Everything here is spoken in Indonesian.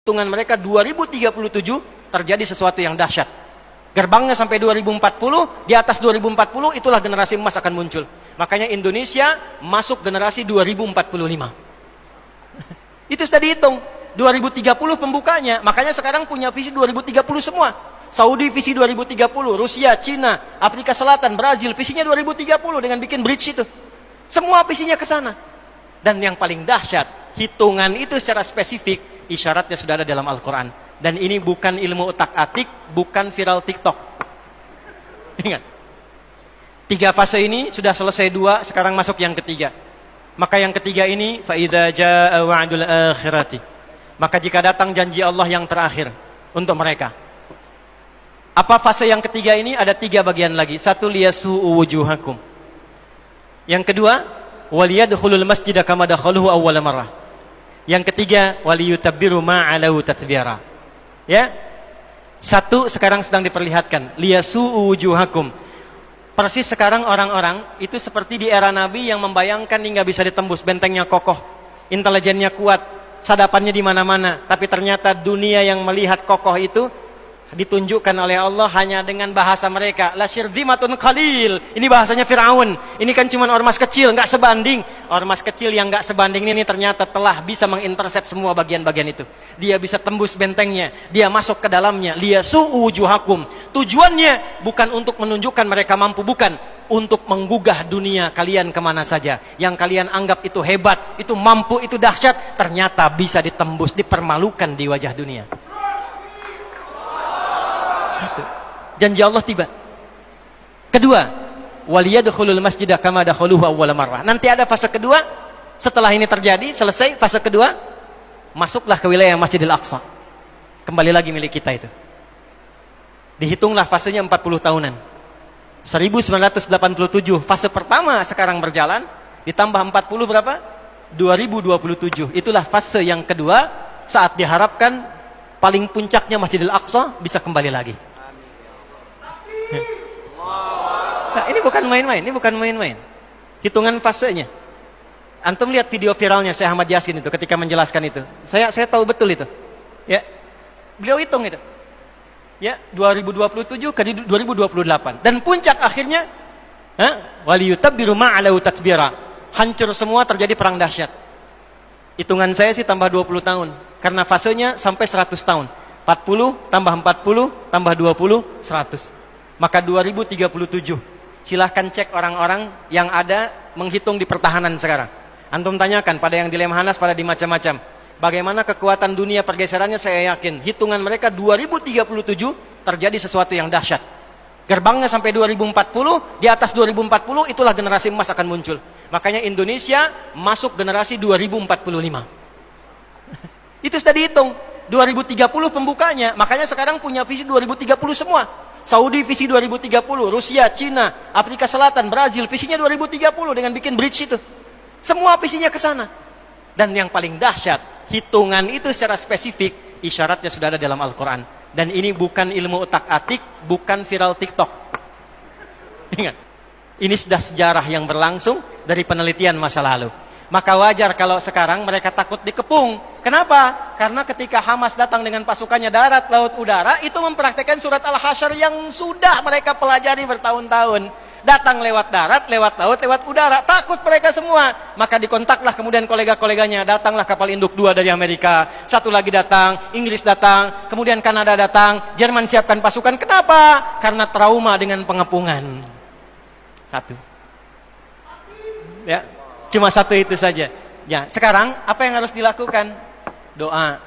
hitungan mereka 2037 terjadi sesuatu yang dahsyat. Gerbangnya sampai 2040, di atas 2040 itulah generasi emas akan muncul. Makanya Indonesia masuk generasi 2045. Itu sudah dihitung. 2030 pembukanya. Makanya sekarang punya visi 2030 semua. Saudi visi 2030, Rusia, Cina, Afrika Selatan, Brazil visinya 2030 dengan bikin bridge itu. Semua visinya ke sana. Dan yang paling dahsyat, hitungan itu secara spesifik isyaratnya sudah ada dalam Al-Quran. Dan ini bukan ilmu utak-atik, bukan viral TikTok. Ingat. 3 fase ini sudah selesai 2, sekarang masuk yang ketiga. Maka yang ketiga ini, فَإِذَا جَاءَ وَعْدُ الْآخِرَةِ, maka jika datang janji Allah yang terakhir untuk mereka. Apa fase yang ketiga ini? Ada 3 bagian lagi. 1, liyasu'u wujuhakum. Yang kedua, waliyadkhulul masjida kama dakhaluhu awwala marrah. Yang ketiga, waliyutabbiru ma'alahu tatbira. Ya. 1 sekarang sedang diperlihatkan, liyasu'u wujuhakum. Persis sekarang orang-orang itu seperti di era Nabi yang membayangkan ini nggak bisa ditembus, bentengnya kokoh, intelijennya kuat, sadapannya di mana-mana, tapi ternyata dunia yang melihat kokoh itu ditunjukkan oleh Allah hanya dengan bahasa mereka. La syirzimatun qalil. Ini bahasanya Firaun. Ini kan cuma ormas kecil, nggak sebanding. Ormas kecil yang nggak sebanding ini ternyata telah bisa mengintersep semua bagian-bagian itu. Dia bisa tembus bentengnya, dia masuk ke dalamnya. Liyasu'u wujuhakum. Tujuannya bukan untuk menunjukkan mereka mampu, bukan. Untuk menggugah dunia kalian kemana saja. Yang kalian anggap itu hebat, itu mampu, itu dahsyat, ternyata bisa ditembus, dipermalukan di wajah dunia. 1. Janji Allah tiba. Kedua, waliyadkhulul masjida kama dakhaluhu awwala marrah. Nanti ada fase kedua. Setelah ini terjadi, selesai fase kedua, masuklah ke wilayah Masjidil Aqsa. Kembali lagi milik kita itu. Dihitunglah fasenya 40 tahunan. 1987 fase pertama sekarang berjalan, ditambah 40 berapa? 2027. Itulah fase yang kedua, saat diharapkan paling puncaknya Masjidil Aqsa bisa kembali lagi. Nah, ini bukan main-main, ini bukan main-main. Hitungan fasenya. Antum lihat video viralnya Syekh Ahmad Yasin itu ketika menjelaskan itu. Saya tahu betul itu. Ya. Beliau hitung itu. Ya, 2027 ke 2028. Dan puncak akhirnya waliyutabbiru ma'alahu tatbira. Hancur semua, terjadi perang dahsyat. Hitungan saya sih tambah 20 tahun. Karena fasenya sampai 100 tahun. 40 tambah 40 tambah 20, 100. Maka 2037. Silahkan cek orang-orang yang ada menghitung di pertahanan sekarang. Antum tanyakan pada yang di Lemhanas, pada di macam-macam. Bagaimana kekuatan dunia pergeserannya, saya yakin. Hitungan mereka 2037 terjadi sesuatu yang dahsyat. Gerbangnya sampai 2040, di atas 2040 itulah generasi emas akan muncul. Makanya Indonesia masuk generasi 2045. Itu sudah dihitung. 2030 pembukanya. Makanya sekarang punya visi 2030 semua. Saudi visi 2030, Rusia, Cina, Afrika Selatan, Brazil visinya 2030 dengan bikin bridge itu. Semua visinya ke sana. Dan yang paling dahsyat, hitungan itu secara spesifik isyaratnya sudah ada dalam Al-Quran. Dan ini bukan ilmu utak-atik, bukan viral TikTok. Ingat, ini sudah sejarah yang berlangsung dari penelitian masa lalu. Maka wajar kalau sekarang mereka takut dikepung. Kenapa? Karena ketika Hamas datang dengan pasukannya darat, laut, udara, itu mempraktekkan surat Al-Hasyr yang sudah mereka pelajari bertahun-tahun. Datang lewat darat, lewat laut, lewat udara. Takut mereka semua. Maka dikontaklah kemudian kolega-koleganya. Datanglah kapal induk 2 dari Amerika. 1 lagi datang, Inggris datang, kemudian Kanada datang, Jerman siapkan pasukan. Kenapa? Karena trauma dengan pengepungan. 1. Ya. Cuma 1 itu saja. Ya, sekarang apa yang harus dilakukan? Doa.